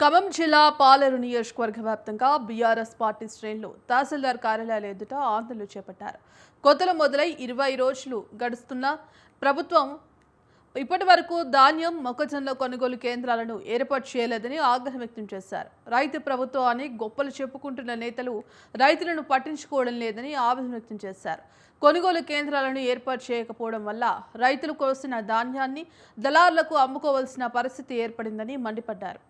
ఖమ్మం జిల్లా పాలేరు నియోజకవర్గ వ్యాప్తంగా బీఆర్ఎస్ పార్టీ శ్రేణులు తహసీల్దార్ కార్యాలయాల ఎదుట ఆందోళనలు చేపట్టారు. కొత్తలు మొదలై 20 రోజులు గడుస్తున్న ప్రభుత్వం ఇప్పటి వరకు ధాన్యం, మొక్కజొన్న కొనుగోలు కేంద్రాలను ఏర్పాటు చేయలేదని ఆగ్రహం వ్యక్తం చేశారు. రైతు ప్రభుత్వాన్ని గొప్పలు చెప్పుకుంటున్న నేతలు రైతులను పట్టించుకోవడం లేదని ఆవేదన వ్యక్తం చేశారు. కొనుగోలు కేంద్రాలను ఏర్పాటు చేయకపోవడం వల్ల రైతులు కోసిన ధాన్యాన్ని దళారులకు అమ్ముకోవాల్సిన పరిస్థితి ఏర్పడిందని మండిపడ్డారు.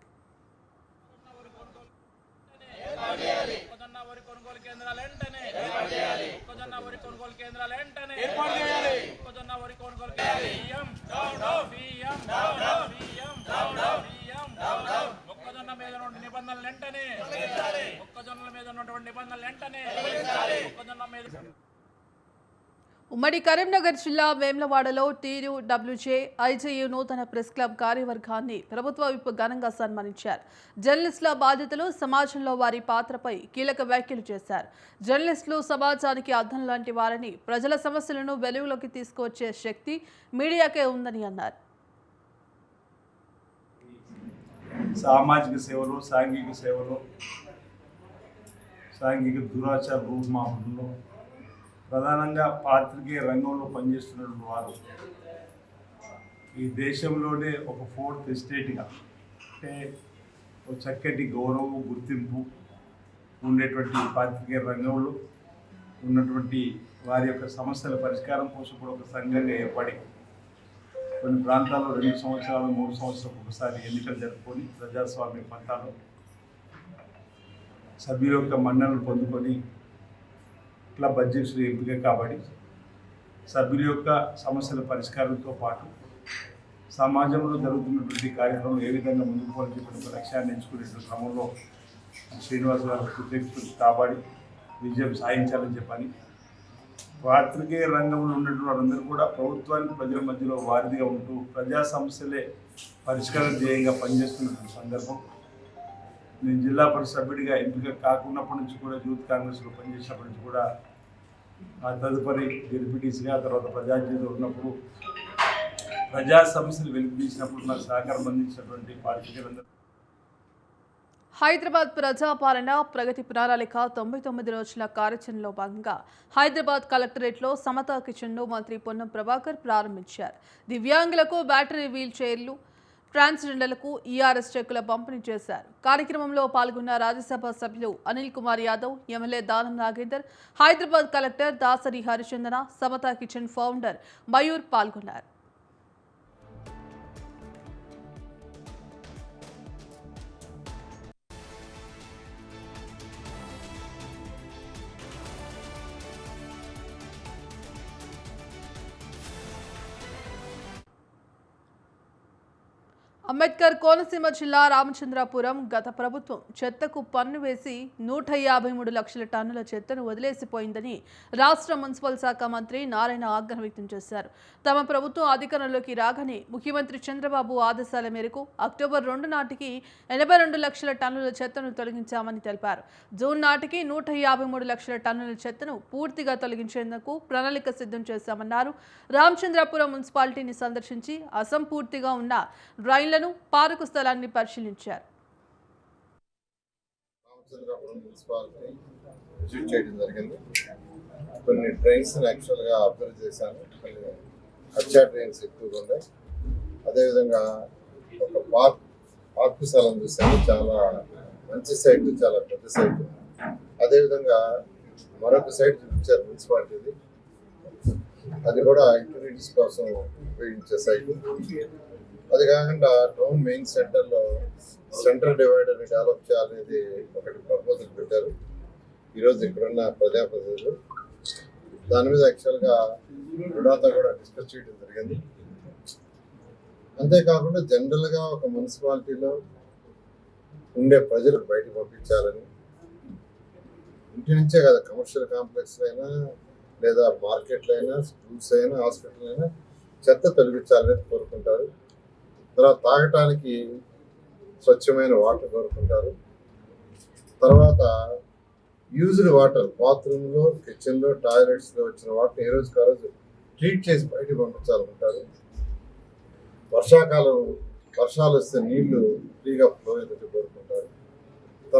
ఉమ్మడి కరీంనగర్ జిల్లా వేములవాడలో TUWJ IJU నూతన ప్రెస్ క్లబ్ కార్యవర్గాన్ని ప్రభుత్వ విప్ ఘనంగా సన్మానించారు. జర్నలిస్టుల బాధ్యతలు, సమాజంలో వారి పాత్రపై కీలక వ్యాఖ్యలు చేశారు. జర్నలిస్టులు సమాజానికి అద్దం లాంటి వారని, ప్రజల సమస్యలను వెలుగులోకి తీసుకువచ్చే శక్తి మీడియాకే ఉందని అన్నారు. సామాజిక సేవలు, సాంఘిక సేవలు, సాంఘిక దురాచార రూపుమాపంలో ప్రధానంగా పాత్రికేయ రంగంలో పనిచేస్తున్నటువంటి వారు ఈ దేశంలోనే ఒక 4th ఎస్టేట్గా, అంటే ఒక చక్కటి గౌరవం, గుర్తింపు ఉండేటువంటి పాత్రికేయ రంగంలో ఉన్నటువంటి వారి యొక్క సమస్యల పరిష్కారం కోసం కూడా ఒక సంఘంగా ఏర్పడి కొన్ని ప్రాంతాల్లో 2 సంవత్సరాలు 3 సంవత్సరాలకు ఒకసారి ఎన్నికలు జరుపుకొని ప్రజాస్వామ్య పంతాలు సభ్యుల యొక్క మన్ననలు పొందుకొని క్లబ్ అధ్యక్షుడు ఎంపిక కాబట్టి సభ్యుల యొక్క సమస్యల పరిష్కారంతో పాటు సమాజంలో జరుగుతున్నటువంటి కార్యక్రమం ఏ విధంగా ముందుకు పోవాలని లక్ష్యాన్ని ఎంచుకునేటువంటి క్రమంలో శ్రీనివాస్ గారు అధ్యక్షుడు కాబట్టి విజయం సాధించాలని చెప్పని పాత్రికేయ రంగంలో ఉన్నటువంటి వారందరూ కూడా ప్రభుత్వానికి ప్రజల మధ్యలో వారిదిగా ఉంటూ ప్రజా సమస్యలే పరిష్కారం ధ్యేయంగా పనిచేస్తున్నటువంటి సందర్భం. నేను జిల్లా పరిషత్ సభ్యుడిగా ఎంపిక కాకున్నప్పటి నుంచి కూడా యూత్ కాంగ్రెస్లో పనిచేసినప్పటి నుంచి కూడా తదుపరి డిప్యూటీస్గా, తర్వాత ప్రజాజీలో ఉన్నప్పుడు ప్రజా సమస్యలు వెలికితీసినప్పుడు నాకు సహకారం అందించినటువంటి పార్టీలందరూ. హైదరాబాద్ ప్రజాపాలన ప్రగతి ప్రణాళిక 99 రోజుల కార్యాచరణలో భాగంగా హైదరాబాద్ కలెక్టరేట్లో సమతా కిచెన్ను మంత్రి పొన్నం ప్రభాకర్ ప్రారంభించారు. దివ్యాంగులకు బ్యాటరీ వీల్ చైర్లు, ట్రాన్స్జెండర్లకు ERS చెక్కుల పంపిణీ చేశారు. కార్యక్రమంలో పాల్గొన్న రాజ్యసభ సభ్యులు అనిల్ కుమార్ యాదవ్, ఎమ్మెల్యే దానం నాగేందర్, హైదరాబాద్ కలెక్టర్ దాసరి హరిచందన, సమతా కిచెన్ ఫౌండర్ మయూర్ పాల్గొన్నారు. అంబేద్కర్ కోనసీమ జిల్లా రామచంద్రాపురం గత ప్రభుత్వం చెత్తకు పన్ను వేసి 153 లక్షల టన్నుల చెత్తను వదిలేసిపోయిందని రాష్ట్ర మున్సిపల్ శాఖ మంత్రి నారాయణ ఆగ్రహం వ్యక్తం చేశారు. తమ ప్రభుత్వం అధికారంలోకి రాగానే ముఖ్యమంత్రి చంద్రబాబు ఆదేశాల మేరకు అక్టోబర్ 2 నాటికి 82 లక్షల టన్నుల చెత్తను తొలగించామని తెలిపారు. జూన్ నాటికి 153 లక్షల టన్నుల చెత్తను పూర్తిగా తొలగించేందుకు ప్రణాళిక సిద్ధం చేశామన్నారు. రామచంద్రాపురం మున్సిపాలిటీని సందర్శించి అసంపూర్తిగా ఉన్న డ్రైన్లను, పార్కు స్థలాన్ని పరిశీలించారు. రామచంద్రాపురం మున్సిపాలిటీ విజిట్ చేయడం జరిగింది. కొన్ని డ్రైన్స్ యాక్చువల్గా అబ్జర్వ్ చేశాను. కొన్ని కచ్చా డ్రైన్స్ ఎక్కువగా ఉన్నాయి. అదేవిధంగా ఒక పార్కు స్థలం చూశాను. చాలా మంచి సైట్, చాలా పెద్ద సైట్. అదేవిధంగా మరొక సైట్ చూపించారు మున్సిపాలిటీది. అది కూడా యూటిలిటీస్ కోసం ఉపయోగించే సైట్. అది కాకుండా టౌన్ మెయిన్ సెంటర్లో సెంట్రల్ డివైడర్ని డెవలప్ చేయాలనేది ఒకటి ప్రపోజల్ పెట్టారు ఈరోజు ఇక్కడున్న ప్రజాప్రతినిధులు. దాని మీద యాక్చువల్గా విడాతా కూడా డిస్కస్ చేయడం జరిగింది. అంతేకాకుండా జనరల్గా ఒక మున్సిపాలిటీలో ఉండే ప్రజలు బయటకు పంపించాలని, ఇంటి నుంచే కదా, కమర్షియల్ కాంప్లెక్స్లో అయినా లేదా మార్కెట్లో అయినా, స్కూల్స్ అయినా, హాస్పిటల్ అయినా చెత్త తొలగించాలనేది కోరుకుంటారు. తర్వాత తాగటానికి స్వచ్ఛమైన వాటర్ కోరుకుంటారు. తర్వాత యూజ్డ్ వాటర్, బాత్రూంలో, కిచెన్లో, టాయిలెట్స్లో వచ్చిన వాటర్ ఏ రోజుకి ఆ రోజు ట్రీట్ చేసి బయటకు పంపించాలనుకుంటారు. వర్షాకాలం వర్షాలు వస్తే నీళ్లు ఫ్రీగా ఫ్లో అయ్యేటట్టు కోరుకుంటారు.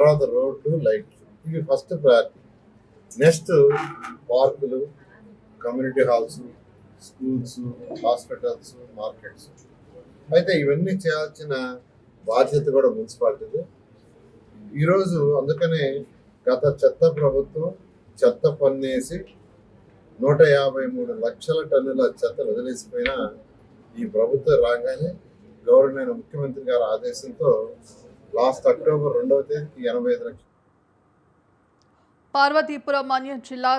తర్వాత రోడ్డు, లైట్లు, ఇవి ఫస్ట్ ప్రయారిటీ. నెక్స్ట్ పార్కులు, community halls, schools, hospitals, markets. అయితే ఇవన్నీ చేయాల్సిన బాధ్యత కూడా మున్సిపాలిటీది. ఈరోజు అందుకనే గత చెత్త ప్రభుత్వం చెత్త పన్నేసి 153 లక్షల టన్నుల చెత్త వదిలేసిపోయినా ఈ ప్రభుత్వం రాగానే గౌరవనీయ ముఖ్యమంత్రి గారి ఆదేశంతో లాస్ట్ అక్టోబర్ 2వ తేదీకి 85 లక్షలు. పార్వతీపురం మన్యం జిల్లా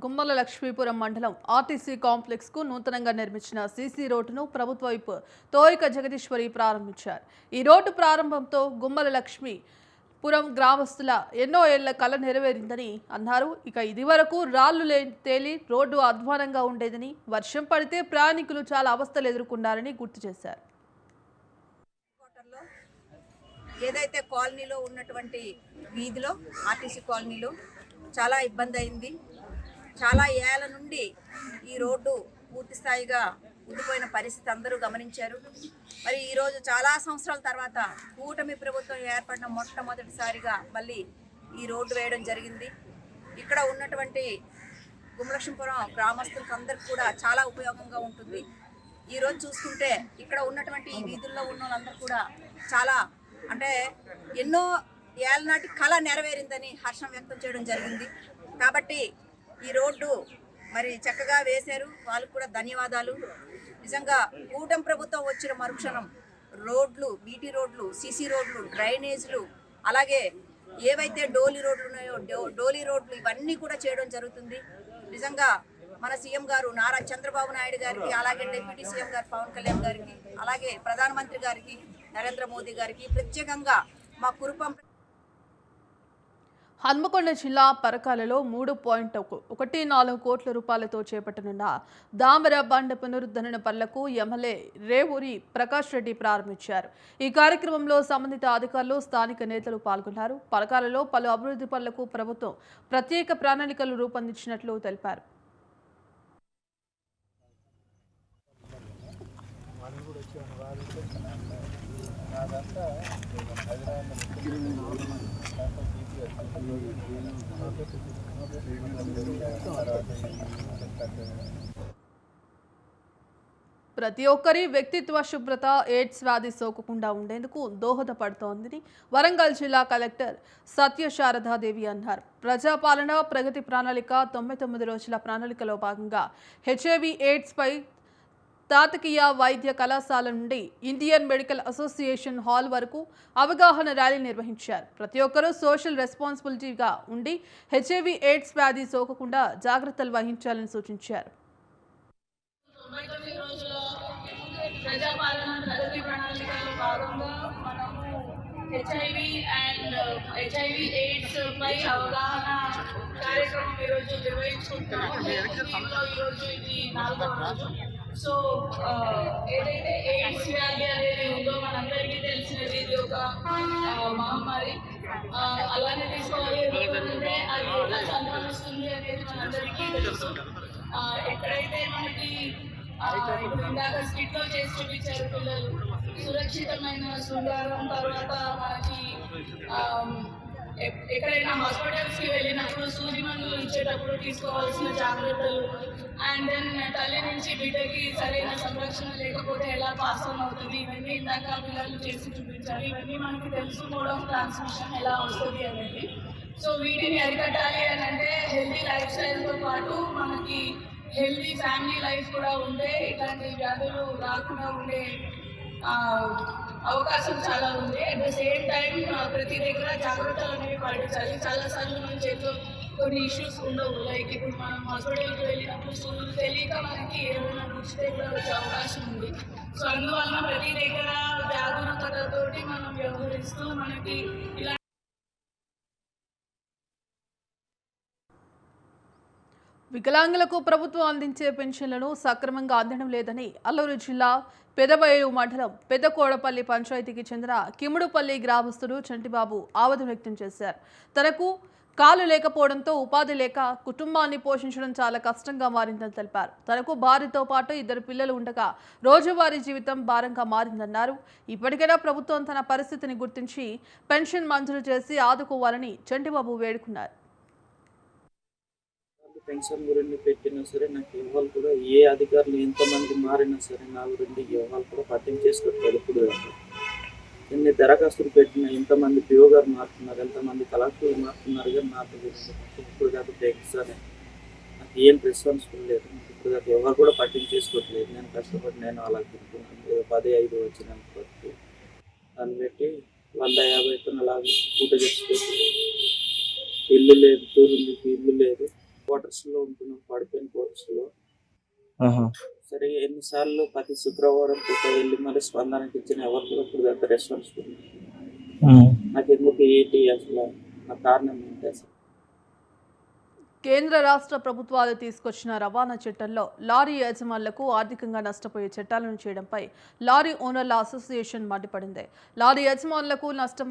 గుమ్మల లక్ష్మీపురం మండలం ఆర్టీసీ కాంప్లెక్స్ కు నూతనంగా నిర్మించిన సీసీ రోడ్డును ప్రభుత్వ వైపు తోయిక జగదీశ్వరి ప్రారంభించారు. ఈ రోడ్డు ప్రారంభంతో గుమ్మల లక్ష్మీపురం గ్రామస్తుల ఎన్నో ఏళ్ల కల నెరవేరిందని అన్నారు. ఇక ఇది వరకు రాళ్లు తేలి రోడ్డు అధ్వానంగా ఉండేదని, వర్షం పడితే ప్రయాణికులు చాలా అవస్థలు ఎదుర్కొన్నారని గుర్తు చేశారు. ఏదైతే కాలనీలో ఉన్నటువంటి వీధిలో ఆర్టీసీ కాలనీలో చాలా ఇబ్బంది అయింది. చాలా ఏళ్ల నుండి ఈ రోడ్డు పూర్తి స్థాయిగా ఉండిపోయిన పరిస్థితి అందరూ గమనించారు. మరి ఈరోజు చాలా సంవత్సరాల తర్వాత కూటమి ప్రభుత్వం ఏర్పడిన మొట్టమొదటిసారిగా మళ్ళీ ఈ రోడ్డు వేయడం జరిగింది. ఇక్కడ ఉన్నటువంటి గుమ్మలక్ష్మీపురం గ్రామస్తులకు అందరికి కూడా చాలా ఉపయోగంగా ఉంటుంది. ఈరోజు చూసుకుంటే ఇక్కడ ఉన్నటువంటి ఈ వీధుల్లో ఉన్న వాళ్ళందరూ కూడా చాలా అంటే ఎన్నో ఏళ్ళ నాటి కళ నెరవేరిందని హర్షం వ్యక్తం చేయడం జరిగింది. కాబట్టి ఈ రోడ్డు మరి చక్కగా వేశారు, వాళ్ళకు కూడా ధన్యవాదాలు. నిజంగా కూటమి ప్రభుత్వం వచ్చిన మరుక్షణం రోడ్లు, బీటీ రోడ్లు, సీసీ రోడ్లు, డ్రైనేజ్లు, అలాగే ఏవైతే డోలీ రోడ్లు ఉన్నాయో డోలీ రోడ్లు ఇవన్నీ కూడా చేయడం జరుగుతుంది. నిజంగా మన సీఎం గారు నారా చంద్రబాబు నాయుడు గారికి, అలాగే డిప్యూటీ సీఎం గారు పవన్ కళ్యాణ్ గారికి, అలాగే ప్రధానమంత్రి గారికి నరేంద్ర మోదీ గారికి ప్రత్యేకంగా మా కురుపం. హన్మకొండ జిల్లా పరకాలలో 3.14 కోట్ల రూపాయలతో చేపట్టనున్న దామర బండ పునరుద్ధరణ పనులకు ఎమ్మెల్యే రేవూరి ప్రకాష్ రెడ్డి ప్రారంభించారు. ఈ కార్యక్రమంలో సంబంధిత అధికారులు, స్థానిక నేతలు పాల్గొన్నారు. పరకాలలో పలు అభివృద్ధి పనులకు ప్రభుత్వం ప్రత్యేక ప్రణాళికలు రూపొందించినట్లు తెలిపారు. ప్రతి ఒక్కరి వ్యక్తిత్వ శుభ్రత ఎయిడ్స్ వ్యాధి సోకకుండా ఉండేందుకు దోహదపడుతోందని వరంగల్ జిల్లా కలెక్టర్ సత్యశారదాదేవి అన్నారు. ప్రజాపాలన ప్రగతి ప్రణాళిక 99 రోజుల ప్రణాళికలో భాగంగా హెచ్ఐవి ఎయిడ్స్ పై తాతకీయ వైద్య కళాశాల నుండి ఇండియన్ మెడికల్ అసోసియేషన్ హాల్ వరకు అవగాహన ర్యాలీ నిర్వహించారు. ప్రతి ఒక్కరూ సోషల్ రెస్పాన్సిబిలిటీగా ఉండి హెచ్ఐవి ఎయిడ్స్ వ్యాధి సోకకుండా జాగ్రత్తలు వహించాలని సూచించారు. ప్రజాపాలన ప్రగతి ప్రణాళికలో భాగంగా మనము హెచ్ఐవి ఎయిడ్స్ పై అవగాహన కార్యక్రమం ఈరోజు నిర్వహించుకుంటున్నాము. ఈరోజు ఇది 4వ రోజు. సో ఏదైతే ఎయిడ్స్ వ్యాధి అనేది ఉందో మనందరికీ తెలిసినది, ఇది ఒక మహమ్మారి. అలానే తీసుకోవాలి, ఎందుకంటే అది ఎలా సంక్రమిస్తుంది అనేది మనందరికీ తెలుసు. ఎక్కడైతే మనకి ఇప్పుడు ఇందాక స్కిట్లో చేసి చూపించారు పిల్లలు, సురక్షితమైన శృంగారం, తర్వాత మనకి ఎక్కడైనా హాస్పిటల్స్కి వెళ్ళినప్పుడు సూది మందులు ఇచ్చేటప్పుడు తీసుకోవాల్సిన జాగ్రత్తలు, అండ్ దెన్ తల్లి నుంచి బిడ్డకి సరైన సంరక్షణ లేకపోతే ఎలా పాస్ ఆన్ అవుతుంది, ఇవన్నీ ఇందాక పిల్లలు చేసి చూపించారు. ఇవన్నీ మనకి తెలుసు, మోడ్ ఆఫ్ ట్రాన్స్మిషన్ ఎలా వస్తుంది అనేది. సో వీటిని అరికట్టాలి అని అంటే హెల్తీ లైఫ్ స్టైల్తో పాటు మనకి హెల్తీ ఫ్యామిలీ లైఫ్ కూడా ఉంటే ఇట్లాంటి వ్యాధులు రాకుండా ఉండే అవకాశం చాలా ఉంది. అట్ ద సేమ్ టైం ప్రతి దగ్గర జాగ్రత్తలు అనేవి పాటించాలి. చాలాసార్లు మన చేతిలో కొన్ని ఇష్యూస్ ఉండవు. లైక్ ఇప్పుడు మనం హాస్పిటల్కి వెళ్ళినప్పుడు సూదులు తెలియక మనకి ఏమైనా గుర్చితే కూడా వచ్చే అవకాశం ఉంది. సో అందువల్ల ప్రతి దగ్గర జాగ్రత్తతోటి మనం వ్యవహరిస్తూ మనకి ఇలా వికలాంగులకు ప్రభుత్వం అందించే పెన్షన్లను సక్రమంగా అందడం లేదని అల్లూరు జిల్లా పెదబయలు మండలం పెద్దకోడపల్లి పంచాయతీకి చెందిన కిముడుపల్లి గ్రామస్తుడు చంటిబాబు ఆవేదన వ్యక్తం చేశారు. తనకు కాలు లేకపోవడంతో ఉపాధి లేక కుటుంబాన్ని పోషించడం చాలా కష్టంగా మారిందని తెలిపారు. తనకు భార్యతో పాటు 2 పిల్లలు ఉండగా రోజువారీ జీవితం భారంగా మారిందన్నారు. ఇప్పటికైనా ప్రభుత్వం తన పరిస్థితిని గుర్తించి పెన్షన్ మంజూరు చేసి ఆదుకోవాలని చంటిబాబు వేడుకున్నారు. పెన్షన్ గురించి పెట్టినా సరే నాకు ఇవాళ కూడా ఏ అధికారులు ఎంతమంది మారినా సరే నా గురించి ఇవాళ కూడా పట్టించేసుకోవట్లేదు. ఇప్పుడు ఎన్ని దరఖాస్తులు పెట్టినా ఎంతమంది పిఓ గారు మారుతున్నారు, ఎంతమంది కలెక్టర్లు మారుతున్నారు, కానీ నాకు ఇప్పుడు దాకా సరే నాకు ఏం రెస్పాన్సిబుల్ లేదు. ఇప్పుడు దాకా ఎవరు కూడా పట్టించేసుకోవట్లేదు. నేను కష్టపడి నేను అలా తింటున్నాను. 10-5 వచ్చినాను వరకు దాన్ని పెట్టి 150 అలా పూట తెచ్చిపెట్టి ఇల్లు లేదు, తూరుందికి ఇల్లు లేదు, క్వార్టర్స్లో ఉంటున్నాం, పడిపోయిన క్వార్టర్స్లో. సరే ఎన్నిసార్లు ప్రతి శుక్రవారం పూట వెళ్ళి మరి స్పందనకి ఇచ్చిన ఎవరు కూడా ఇప్పుడు దాకా రెస్పాన్సిబుల్. నాకు ఎందుకు ఏంటి అసలు నా కారణం ఏంటి అసలు? కేంద్ర రాష్ట్ర ప్రభుత్వాలు తీసుకొచ్చిన రవాణా చట్టంలో లారీ యజమానులకు ఆర్థికంగా నష్టపోయే చట్టాలను చేయడంపై లారీ ఓనర్ల అసోసియేషన్ మండిపడింది. లారీ యజమానులకు నష్టం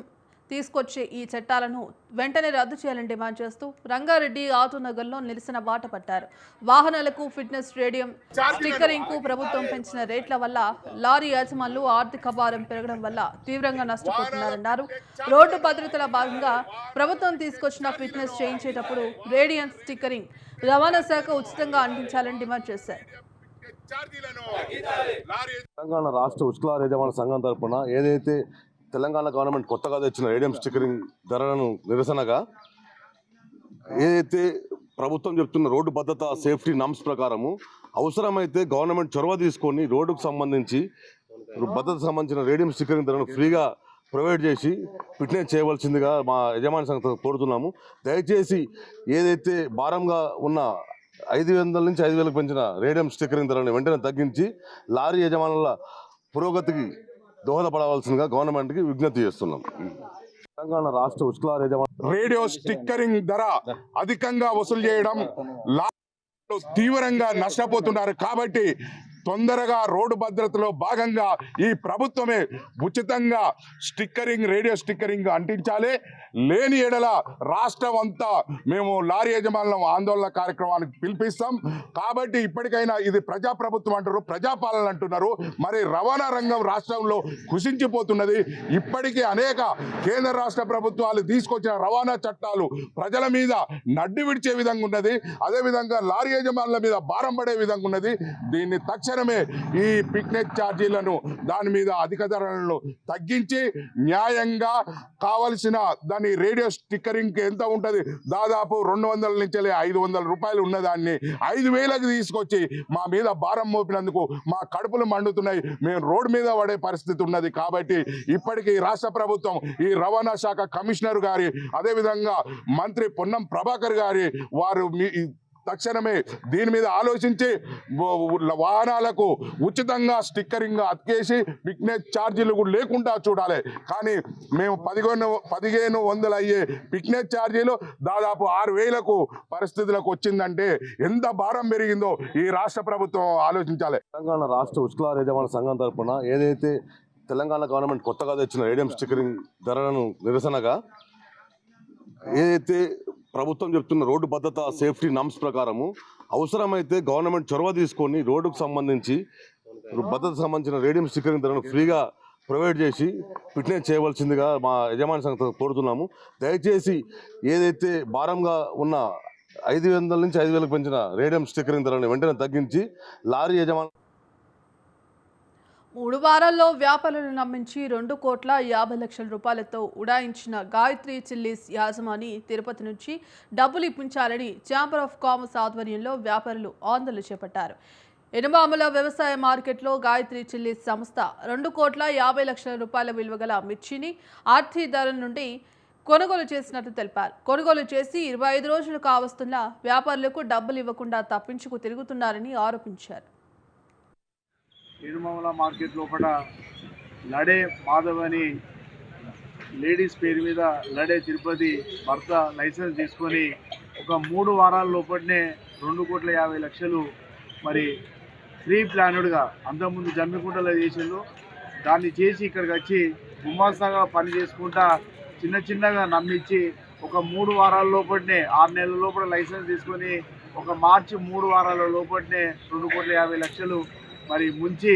తీసుకొచ్చే ఈ చట్టాలను వెంటనే రద్దు చేయాలని డిమాండ్ చేస్తూ రంగారెడ్డి ఆటోనగర్లో నిరసన బాట పట్టారు. వాహనాలకు ఫిట్నెస్ రేడియం స్టిక్కరింగ్కు ప్రభుత్వం పెంచిన రేట్ల వల్ల లారీ యజమానులు ఆర్థిక భారం పెరగడం వల్ల తీవ్రంగా నష్టపోతున్నారన్నారు. రోడ్డు భద్రతల భాగంగా ప్రభుత్వం తీసుకొచ్చిన ఫిట్నెస్ చేయించేటప్పుడు రేడియం స్టిక్కరింగ్ రవాణా శాఖ ఉచితంగా అందించాలని డిమాండ్ చేశారు. తెలంగాణ రాష్ట్ర ఉష్కల యజమాన సంఘం తరఫున ఏదైతే తెలంగాణ గవర్నమెంట్ కొత్తగా తెచ్చిన రేడియం స్టిక్కరింగ్ ధరలను నిరసనగా ఏదైతే ప్రభుత్వం చెప్తున్న రోడ్డు భద్రత సేఫ్టీ నామ్స్ ప్రకారము అవసరమైతే గవర్నమెంట్ చొరవ తీసుకొని రోడ్డుకు సంబంధించి భద్రతకు సంబంధించిన రేడియం స్టిక్కరింగ్ ధరను ఫ్రీగా ప్రొవైడ్ చేసి ఫిట్నెస్ చేయవలసిందిగా మా యజమాని సంఘం కోరుతున్నాము. దయచేసి ఏదైతే భారంగా ఉన్న 500 నుంచి 5,000 పెంచిన రేడియం స్టిక్కరింగ్ ధరలను వెంటనే తగ్గించి లారీ యజమానుల పురోగతికి దోహదపడవలసిందిగా గవర్నమెంట్కి విజ్ఞప్తి చేస్తున్నాం. తెలంగాణ రాష్ట్ర ఉష్కల యజమాని రేడియో స్టిక్కరింగ్ ధర అధికంగా వసూలు చేయడం తీవ్రంగా నష్టపోతున్నారు. కాబట్టి తొందరగా రోడ్డు భద్రతలో భాగంగా ఈ ప్రభుత్వమే ఉచితంగా రేడియో స్టిక్కరింగ్ అంటించాలి. లేని ఎడల రాష్ట్రం అంతా మేము లారీ యజమానుల ఆందోళన కార్యక్రమానికి పిలిపిస్తాం. కాబట్టి ఇప్పటికైనా ఇది ప్రజాప్రభుత్వం అంటారు, ప్రజాపాలన అంటున్నారు. మరి రవాణా రంగం రాష్ట్రంలో కుసించిపోతున్నది. ఇప్పటికీ అనేక కేంద్ర రాష్ట్ర ప్రభుత్వాలు తీసుకొచ్చిన రవాణా చట్టాలు ప్రజల మీద నడ్డి విడిచే విధంగా ఉన్నది. అదేవిధంగా లారీ యజమానుల మీద భారం పడే విధంగా ఉన్నది. దీన్ని తక్షణమే ఈ ఫిట్నెస్ ఛార్జీలను దాని మీద అధిక ధరలను తగ్గించి న్యాయంగా కావలసిన దాని రేడియో స్టిక్కరింగ్ ఎంత ఉంటుంది, దాదాపు 200 నుంచి 500 రూపాయలు ఉన్నదాన్ని 5,000కి తీసుకొచ్చి మా మీద భారం మోపినందుకు మా కడుపులు మండుతున్నాయి. మేము రోడ్డు మీద పడే పరిస్థితి ఉన్నది. కాబట్టి ఇప్పటికీ రాష్ట్ర ప్రభుత్వం ఈ రవాణా శాఖ కమిషనర్ గారి అదేవిధంగా మంత్రి పొన్నం ప్రభాకర్ గారి వారు తక్షణమే దీని మీద ఆలోచించి వాహనాలకు ఉచితంగా స్టిక్కరింగ్ అతికేసి ఫిట్నెస్ ఛార్జీలు కూడా లేకుండా చూడాలి. కానీ మేము 1,500 అయ్యే ఫిట్నెస్ ఛార్జీలు దాదాపు 6,000కు పరిస్థితులకు వచ్చిందంటే ఎంత భారం పెరిగిందో ఈ రాష్ట్ర ప్రభుత్వం ఆలోచించాలి. తెలంగాణ రాష్ట్ర ఉష్కల యజమాన సంఘం తరఫున ఏదైతే తెలంగాణ గవర్నమెంట్ కొత్తగా తెచ్చిన రేడియం స్టిక్కరింగ్ ధరలను నిరసనగా ఏదైతే ప్రభుత్వం చెప్తున్న రోడ్డు భద్రత సేఫ్టీ నామ్స్ ప్రకారము అవసరమైతే గవర్నమెంట్ చొరవ తీసుకొని రోడ్డుకు సంబంధించి భద్రతకు సంబంధించిన రేడియం స్టిక్కరింగ్ ధరను ఫ్రీగా ప్రొవైడ్ చేసి ఫిట్నెస్ చేయవలసిందిగా మా యజమాని సంఘం కోరుతున్నాము. దయచేసి ఏదైతే భారంగా ఉన్న 500 నుంచి 5,000 పెంచిన రేడియం స్టిక్కరింగ్ ధరను వెంటనే తగ్గించి లారీ యజమాని 3 వారాల్లో వ్యాపారులను నమ్మించి 2,50,00,000 రూపాయలతో ఉడాయించిన గాయత్రి చిల్లీస్ యాజమాని తిరుపతి నుంచి డబ్బులు ఇప్పించాలని ఛాంబర్ ఆఫ్ కామర్స్ ఆధ్వర్యంలో వ్యాపారులు ఆందోళన చేపట్టారు. ఎనుమాముల వ్యవసాయ మార్కెట్లో గాయత్రి చిల్లీస్ సంస్థ 2,50,00,000 రూపాయల విలువ గల మిర్చిని ఆర్తిదారుల నుండి కొనుగోలు చేసినట్లు తెలిపారు. కొనుగోలు చేసి 25 రోజులు కావస్తున్న వ్యాపారులకు డబ్బులు ఇవ్వకుండా తప్పించుకు తిరుగుతున్నారని ఆరోపించారు. ఎనుమాముల మార్కెట్ లోపల లడే మాధవ్ అని లేడీస్ పేరు మీద లడే తిరుపతి భర్త లైసెన్స్ తీసుకొని ఒక 3 వారాల లోపలనే 2,50,00,000 మరి ప్రీ ప్లాన్డ్గా అంతకుముందు జమ్మికుంటలో చేసిండు. దాన్ని చేసి ఇక్కడికి వచ్చి గుమాస్తాగా పని చేసుకుంటా చిన్నగా నమ్మించి ఒక 3 వారాల లోపలనే 6 నెలల లోపల లైసెన్స్ తీసుకొని ఒక మార్చి 3 వారాల లోపలనే 2,50,00,000 మరి ముంచి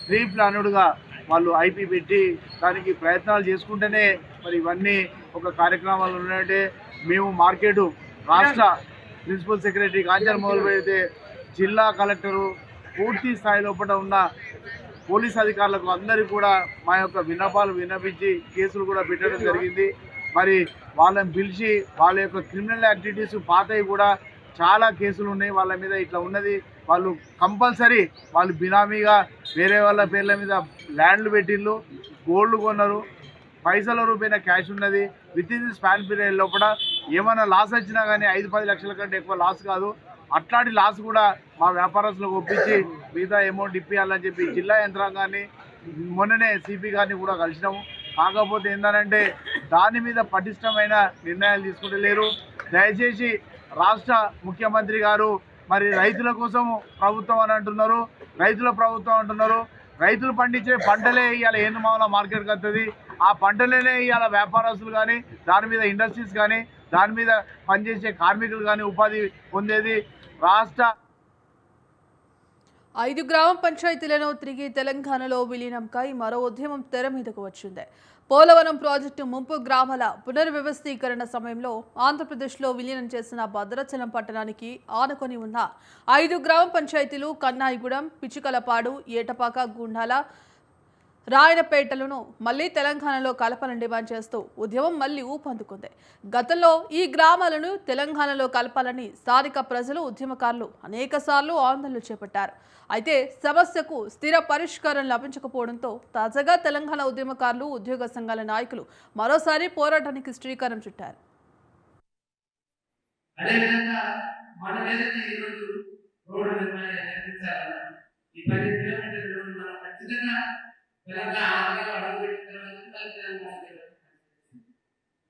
ప్రీ ప్లానుడ్గా వాళ్ళు ఐపీ పెట్టి దానికి ప్రయత్నాలు చేసుకుంటేనే మరి ఇవన్నీ ఒక కార్యక్రమాలు ఉన్నాయంటే మేము మార్కెట్ రాష్ట్ర ప్రిన్సిపల్ సెక్రటరీ కాంచర్ మొదలుపెడితే జిల్లా కలెక్టరు పూర్తి స్థాయి లోపల ఉన్న పోలీస్ అధికారులకు అందరికీ కూడా మా యొక్క విన్నపాలు విన్నపించి కేసులు కూడా పెట్టడం జరిగింది. మరి వాళ్ళని పిలిచి వాళ్ళ యొక్క క్రిమినల్ యాక్టివిటీస్ పాతవి కూడా చాలా కేసులు ఉన్నాయి వాళ్ళ మీద. ఇట్లా ఉన్నది వాళ్ళు కంపల్సరీ వాళ్ళు బినామీగా వేరే వాళ్ళ పేర్ల మీద ల్యాండ్లు పెట్టిళ్ళు, గోల్డ్ కొన్నారు, పైసల రూపాయన క్యాష్ ఉన్నది. With in the span period లోపల ఏమైనా లాస్ వచ్చినా కానీ 5-10 లక్షల కంటే ఎక్కువ లాస్ కాదు. అట్లాంటి లాస్ కూడా మా వ్యాపారస్తులకు ఒప్పించి మిగతా అమౌంట్ ఇప్పించాలని చెప్పి జిల్లా యంత్రాంగాన్ని మొన్ననే సిపి గారిని కూడా కలిసినాము. కాకపోతే ఏంటంటే దాని మీద పటిష్టమైన నిర్ణయాలు తీసుకుంటలేరు. దయచేసి రాష్ట్ర ముఖ్యమంత్రి గారు మరి రైతుల కోసం ప్రభుత్వం అని అంటున్నారు, రైతుల ప్రభుత్వం అంటున్నారు. రైతులు పండించే పంటలే ఇవాళ ఏనుమాల మార్కెట్కి వస్తుంది. ఆ పంటలనే ఇవాళ వ్యాపారస్తులు కానీ దాని మీద ఇండస్ట్రీస్ కానీ దాని మీద పనిచేసే కార్మికులు కానీ ఉపాధి పొందేది. రాష్ట్ర 5 గ్రామ పంచాయతీలను తిరిగి తెలంగాణలో విలీనంకై మరో ఉద్యమం తెర మీదకు వచ్చింది. పోలవరం ప్రాజెక్టు ముంపు గ్రామాల పునర్వ్యవస్థీకరణ సమయంలో ఆంధ్రప్రదేశ్లో విలీనం చేసిన భద్రాచలం పట్టణానికి ఆనుకొని ఉన్న 5 గ్రామ పంచాయతీలు కన్నాయిగూడెం, పిచ్చికలపాడు, ఏటపాక, గుండాల, రాయనపేటలను మళ్లీ తెలంగాణలో కలపాలని డిమాండ్ చేస్తూ ఉద్యమం మళ్లీ ఊపందుకుంది. గతంలో ఈ గ్రామాలను తెలంగాణలో కలపాలని స్థానిక ప్రజలు, ఉద్యమకారులు అనేకసార్లు ఆందోళనలు చేపట్టారు. అయితే సమస్యకు స్థిర పరిష్కారం లభించకపోవడంతో తాజాగా తెలంగాణ ఉద్యమకారులు, ఉద్యోగ సంఘాల నాయకులు మరోసారి పోరాటానికి శ్రీకారం చుట్టారు.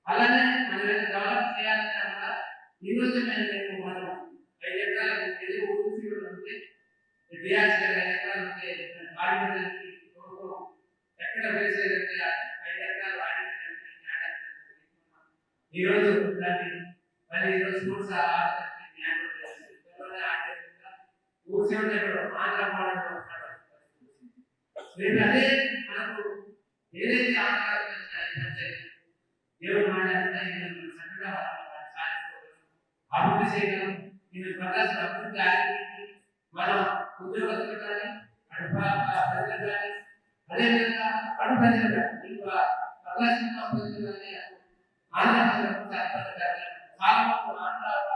అలానే మనం డెవలప్ చేయాలన్నా ఈ రోజు మేము మనం 5 ఎకరాలు ఊరుకుంటే డిఆర్సీ 5 ఎకరాలు ఉంటే ఆడిపోయింది ఎక్కడ వేసేదంటే 5 ఎకరాలు ఆడిపోయింది. ఈరోజు దాన్ని మళ్ళీ ఈరోజు స్కూల్స్ కూర్చొని ఆంధ్రప్రదేశ్ అదే మనకు ఏదైతే దేవుడు చక్కగా అభివృద్ధి చేయగలం. నేను ప్రకాశం అభివృద్ధి ఆగి మనం ఉద్యోగస్తులు కానీ అటు ప్రజలు కానీ అదేవిధంగా అటు ప్రజలు కానీ ప్రకాశంలో ప్రజలు కానీ ఆంధ్రప్రదేశ్ చాలా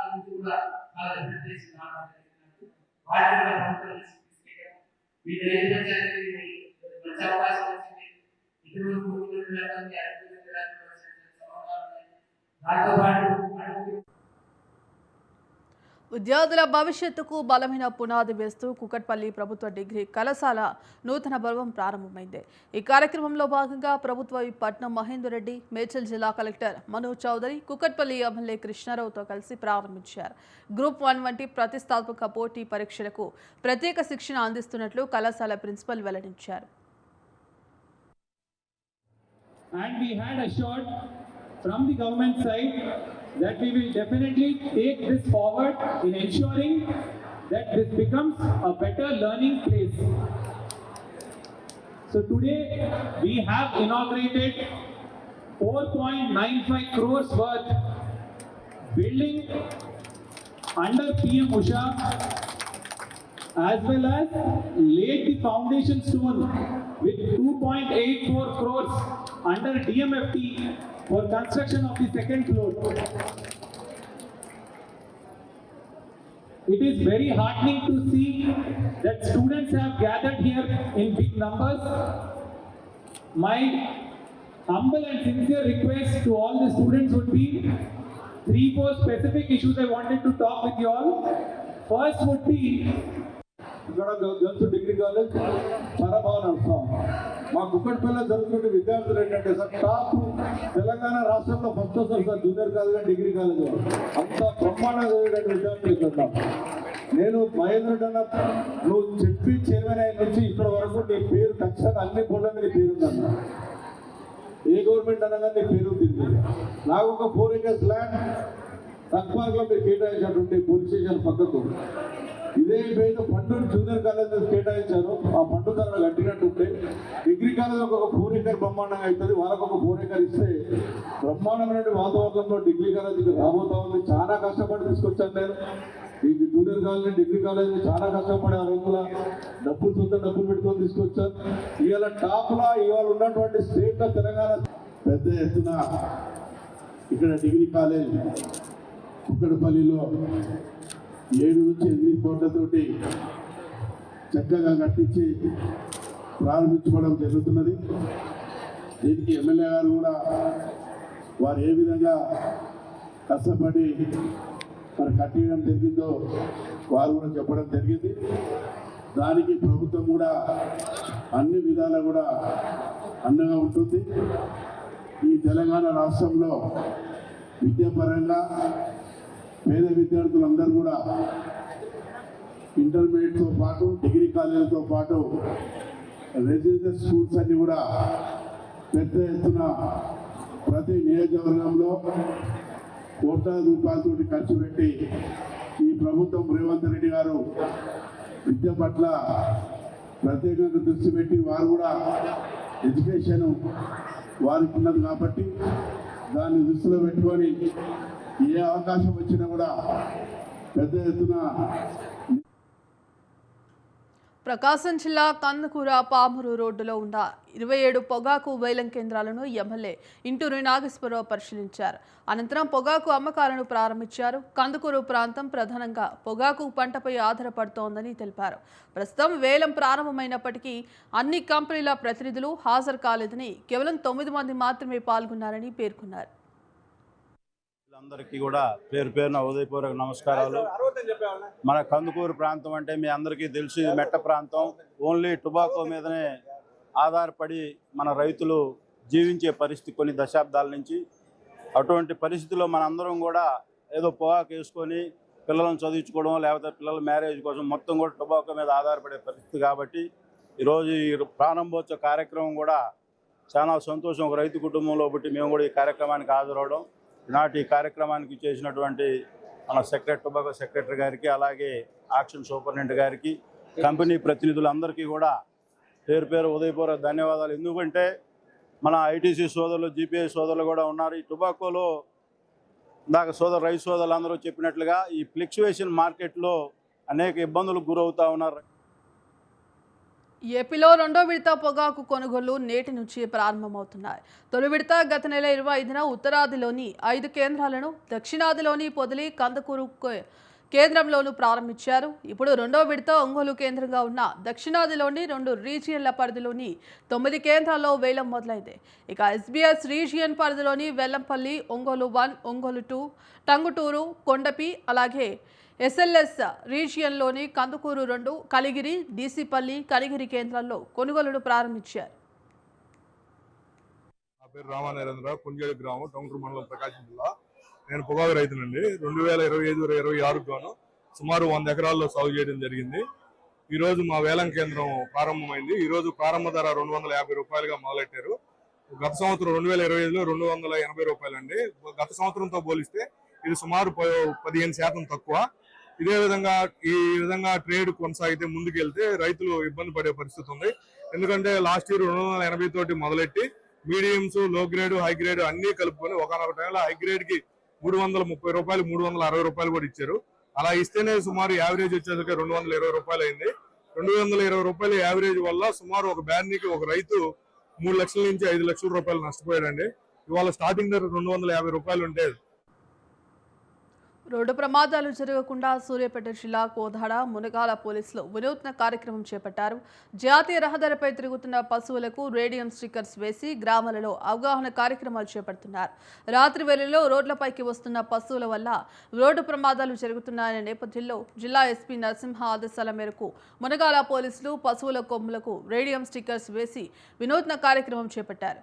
ఆంధ్ర నుంచి కూడా చాలా అభివృద్ధి చేసి వాటి కూడా ప్రభుత్వం వీళ్ళు ఏం మంచి అవకాశం వచ్చింది. ఇటువంటి దాంతో పాటు విద్యార్థుల భవిష్యత్తుకు బలమైన పునాది వేస్తూ కుకట్పల్లి ప్రభుత్వ డిగ్రీ కళాశాల నూతన భవనం ప్రారంభమైంది. ఈ కార్యక్రమంలో భాగంగా ప్రభుత్వ పట్నం మహేందర్ రెడ్డి, మేడ్చల్ జిల్లా కలెక్టర్ మనోజ్ చౌదరి కుకట్పల్లి ఎమ్మెల్యే కృష్ణారావుతో కలిసి ప్రారంభించారు. గ్రూప్ 1 వంటి ప్రతిష్టాత్మక పోటీ పరీక్షలకు ప్రత్యేక శిక్షణ అందిస్తున్నట్లు కళాశాల ప్రిన్సిపల్ వెల్లడించారు. And we had assured from the government side that we will definitely take this forward in ensuring that this becomes a better learning place. So today we have inaugurated 4.95 crores worth building under PM Usha, as well as laid the foundation stone with 2.84 crores under DMFT for construction of the second floor. It is very heartening to see that students have gathered here in big numbers. My humble and sincere request to all the students would be 3-4 specific issues I wanted to talk with you all. First would be girls degree college చాలా బాగా నడుస్తాం. మా కుక్కట్పల్లిలో జరుగుతున్న విద్యార్థులు ఏంటంటే sir top Telangana రాష్ట్రంలో first వస్తారు sir junior college, degree college అంత బ్రహ్మాండంగా చదివేటువంటి విద్యార్థులు చూద్దాం. నేను మహేంద్ర అన్న నువ్వు చెప్పి చైర్మన్ అయిన నుంచి ఇప్పటి వరకు నీ పేరు ఖచ్చితంగా అన్ని బోర్డుల మీద పేరు ఉందన్న. ఏ గవర్నమెంట్ అనగానే పేరు తిరిగింది. నాకు ఒక 4 acres ల్యాండ్ తక్కువలో మీరు కేటాయించినటువంటి పోలీస్ స్టేషన్ పక్కకు ఇదే పేరు పండు జూనియర్ కాలేజ్ కేటాయించారు. ఆ పండు ధర కట్టినట్టుంటే డిగ్రీ కాలేజ్ ఒక 4 acre బ్రహ్మాండంగా అవుతుంది. వాళ్ళకు ఒక 4 acre ఇస్తే బ్రహ్మాండమైన వాతావరణంలో డిగ్రీ కాలేజ్ రాబోతా ఉంది. చాలా కష్టపడి తీసుకొచ్చాను నేను. ఈ జూనియర్ కాలేజ్ డిగ్రీ కాలేజ్ చాలా కష్టపడి ఆ రోజుల సొంత డబ్బులు పెట్టుకొని తీసుకొచ్చారు. ఇవాళ టాప్లో ఇవాళ ఉన్నటువంటి స్టేట్లో తెలంగాణ పెద్ద ఎత్తున ఇక్కడ డిగ్రీ కాలేజ్ కుక్కడపల్లిలో 7 నుంచి 8 కోట్లతోటి చక్కగా కట్టించి ప్రారంభించుకోవడం జరుగుతున్నది. దీనికి ఎమ్మెల్యే గారు కూడా వారు ఏ విధంగా కష్టపడి మరి కట్టేయడం జరిగిందో వారు కూడా చెప్పడం జరిగింది. దానికి ప్రభుత్వం కూడా అన్ని విధాలా కూడా అండగా ఉంటుంది. ఈ తెలంగాణ రాష్ట్రంలో విద్యాపరంగా పేద విద్యార్థులందరూ కూడా ఇంటర్మీడియట్తో పాటు డిగ్రీ కాలేజీతో పాటు రెసిడెన్షియల్ స్కూల్స్ అన్ని కూడా పెద్ద ఎత్తున ప్రతి నియోజకవర్గంలో కోట్లాది రూపాయలతో ఖర్చు పెట్టి ఈ ప్రభుత్వం రేవంత్ రెడ్డి గారు విద్య పట్ల ప్రత్యేకంగా దృష్టి పెట్టి వారు కూడా ఎడ్యుకేషన్ వారికి ఉన్నది కాబట్టి దాన్ని దృష్టిలో పెట్టుకొని ఏ అవకాశం వచ్చినా కూడా పెద్ద ఎత్తున. ప్రకాశం జిల్లా కందుకూర పామూరు రోడ్డులో ఉన్న 27 పొగాకు వేలం కేంద్రాలను ఎమ్మెల్యే ఇంటూరి నాగేశ్వరరావు పరిశీలించారు. అనంతరం పొగాకు అమ్మకాలను ప్రారంభించారు. కందుకూరు ప్రాంతం ప్రధానంగా పొగాకు పంటపై ఆధారపడుతోందని తెలిపారు. ప్రస్తుతం వేలం ప్రారంభమైనప్పటికీ అన్ని కంపెనీల ప్రతినిధులు హాజరు కాలేదని, కేవలం 9 మంది మాత్రమే పాల్గొన్నారని పేర్కొన్నారు. అందరికీ కూడా పేరు పేరున ఉదయపూర్వక నమస్కారాలు. మన కందుకూరు ప్రాంతం అంటే మీ అందరికీ తెలుసు, మెట్ట ప్రాంతం. ఓన్లీ టొబాకో మీదనే ఆధారపడి మన రైతులు జీవించే పరిస్థితి కొన్ని దశాబ్దాల నుంచి. అటువంటి పరిస్థితిలో మనందరం కూడా ఏదో పొగాకు వేసుకొని పిల్లలను చదివించుకోవడం, లేకపోతే పిల్లల మ్యారేజ్ కోసం మొత్తం కూడా టొబాకో మీద ఆధారపడే పరిస్థితి. కాబట్టి ఈరోజు ఈ ప్రారంభోత్సవ కార్యక్రమం కూడా చాలా సంతోషం. ఒక రైతు కుటుంబంలో బట్టి మేము కూడా ఈ కార్యక్రమానికి హాజరవడం. ఈనాటి ఈ కార్యక్రమానికి చేసినటువంటి మన టొబాకో సెక్రటరీ గారికి, అలాగే ఆక్షన్ సూపరింటెండెంట్ గారికి, కంపెనీ ప్రతినిధులందరికీ కూడా పేరు పేరు ఉదయపూర్వక ధన్యవాదాలు. ఎందుకంటే మన ఐటీసీ సోదరులు, జీపీఐ సోదరులు కూడా ఉన్నారు. ఈ టొబాకోలో ఇందాక రైతు సోదరులు అందరూ చెప్పినట్లుగా ఈ ఫ్లక్చువేషన్ మార్కెట్లో అనేక ఇబ్బందులకు గురవుతూ ఉన్నారు. ఏపీలో రెండో విడత పొగాకు కొనుగోళ్లు నేటి నుంచి ప్రారంభమవుతున్నాయి. తొలి విడత గత నెల 25న ఉత్తరాదిలోని 5 కేంద్రాలను, దక్షిణాదిలోని పొదిలి, కందుకూరు కేంద్రంలోనూ ప్రారంభించారు. ఇప్పుడు రెండో విడత ఒంగోలు కేంద్రంగా ఉన్న దక్షిణాదిలోని 2 రీజియన్ల పరిధిలోని 9 కేంద్రాల్లో వేలం మొదలైంది. ఇక ఎస్బీఎస్ రీజియన్ పరిధిలోని వెల్లంపల్లి, ఒంగోలు 1, ఒంగోలు 2, టంగుటూరు, కొండపి, అలాగే ఎస్ఎల్ఎస్ రీజియన్లోని కందుకూరు 2, కలిగిరి, డీసీపల్లి, కనిగిరి కేంద్రాల్లో కొనుగోలును ప్రారంభించారు. నా పేరు రామానరేంద్ర, కుంజేడు గ్రామం, టంగుటూరు మండలం, ప్రకాశం జిల్లా. నేను పొగాకు రైతునండి. 2025-26 గాను సుమారు 100 ఎకరాల్లో సాగు చేయడం జరిగింది. ఈరోజు మా వేలం కేంద్రం ప్రారంభమైంది. ఈరోజు ప్రారంభ ధర 250 రూపాయలుగా మొదలెట్టారు. గత సంవత్సరం 2025లో 280 రూపాయలండి. గత సంవత్సరంతో పోలిస్తే ఇది సుమారు 15% తక్కువ. ఈ విధంగా ట్రేడ్ కొనసాగితే ముందుకెళ్తే రైతులు ఇబ్బంది పడే పరిస్థితి ఉంది. ఎందుకంటే లాస్ట్ ఇయర్ 280 తోటి మొదలెట్టి మీడియంస్, లో గ్రేడ్, హై గ్రేడ్ అన్ని కలుపుకొని ఒకనొక టైంలో హై గ్రేడ్ కి 330 రూపాయలు, 360 రూపాయలు కూడా ఇచ్చారు. అలా ఇస్తేనే సుమారు యావరేజ్ వచ్చేసరికి 220 రూపాయలు అయింది. 220 రూపాయలు యావరేజ్ వల్ల సుమారు ఒక బ్యాన్నికి ఒక రైతు 3 లక్షల నుంచి 5 లక్షల రూపాయలు నష్టపోయాడండి. ఇవాళ స్టార్టింగ్ ధర 250 రూపాయలు ఉంటే రోడ్డు ప్రమాదాలు జరగకుండా సూర్యాపేట జిల్లా కోదాడ, మునగాల పోలీసులు వినూత్న కార్యక్రమం చేపట్టారు. జాతీయ రహదారిపై తిరుగుతున్న పశువులకు రేడియం స్టిక్కర్స్ వేసి గ్రామాలలో అవగాహన కార్యక్రమాలు చేపడుతున్నారు. రాత్రి వేళల్లో రోడ్లపైకి వస్తున్న పశువుల వల్ల రోడ్డు ప్రమాదాలు జరుగుతున్నాయనే నేపథ్యంలో జిల్లా ఎస్పీ నరసింహ ఆదేశాల మేరకు మునగాల పోలీసులు పశువుల కొమ్ములకు రేడియం స్టిక్కర్స్ వేసి వినూత్న కార్యక్రమం చేపట్టారు.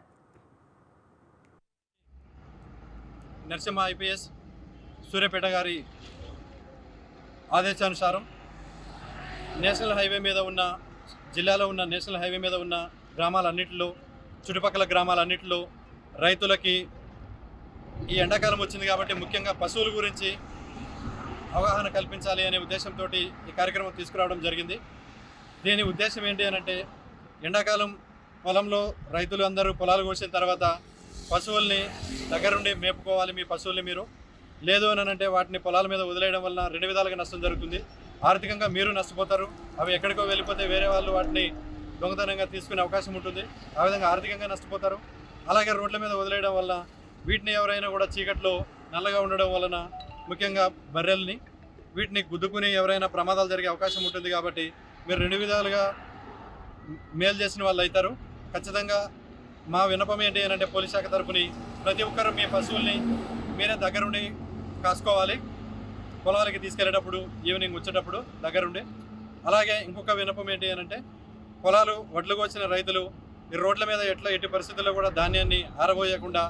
నరసింహ ఐపీఎస్ సూర్యాపేట గారి ఆదేశానుసారం నేషనల్ హైవే మీద ఉన్న, జిల్లాలో ఉన్న నేషనల్ హైవే మీద ఉన్న గ్రామాలన్నింటిలో, చుట్టుపక్కల గ్రామాలన్నింటిలో రైతులకి ఈ ఎండాకాలం వచ్చింది కాబట్టి ముఖ్యంగా పశువుల గురించి అవగాహన కల్పించాలి అనే ఉద్దేశంతో ఈ కార్యక్రమం తీసుకురావడం జరిగింది. దీని ఉద్దేశం ఏంటి అని అంటే, ఎండాకాలం పొలంలో రైతులు అందరూ పొలాలు కోసిన తర్వాత పశువుల్ని దగ్గరుండి మేపుకోవాలి. మీ పశువుల్ని మీరు లేదు అని అంటే వాటిని పొలాల మీద వదిలేయడం వలన 2 విధాలుగా నష్టం జరుగుతుంది. ఆర్థికంగా మీరు నష్టపోతారు, అవి ఎక్కడికో వెళ్ళిపోతే వేరే వాళ్ళు వాటిని దొంగతనంగా తీసుకునే అవకాశం ఉంటుంది. ఆ విధంగా ఆర్థికంగా నష్టపోతారు. అలాగే రోడ్ల మీద వదిలేయడం వల్ల వీటిని ఎవరైనా కూడా చీకట్లో నల్లగా ఉండడం వలన ముఖ్యంగా బర్రెల్ని వీటిని గుద్దుకుని ఎవరైనా ప్రమాదాలు జరిగే అవకాశం ఉంటుంది. కాబట్టి మీరు 2 విధాలుగా మేలు చేసిన వాళ్ళు అవుతారు. ఖచ్చితంగా మా విన్నపం ఏంటి అని అంటే, పోలీస్ శాఖ తరపుని ప్రతి ఒక్కరూ మీ పశువుల్ని మీరే దగ్గరుండి కాసుకోవాలి. పొలాలకి తీసుకెళ్ళేటప్పుడు, ఈవినింగ్ వచ్చేటప్పుడు దగ్గరుండి. అలాగే ఇంకొక విన్నపం ఏంటి అని అంటే, పొలాలు వడ్లు కోసిన రైతులు ఈ రోడ్ల మీద ఎట్టి పరిస్థితుల్లో కూడా ధాన్యాన్ని ఆరబోయకుండా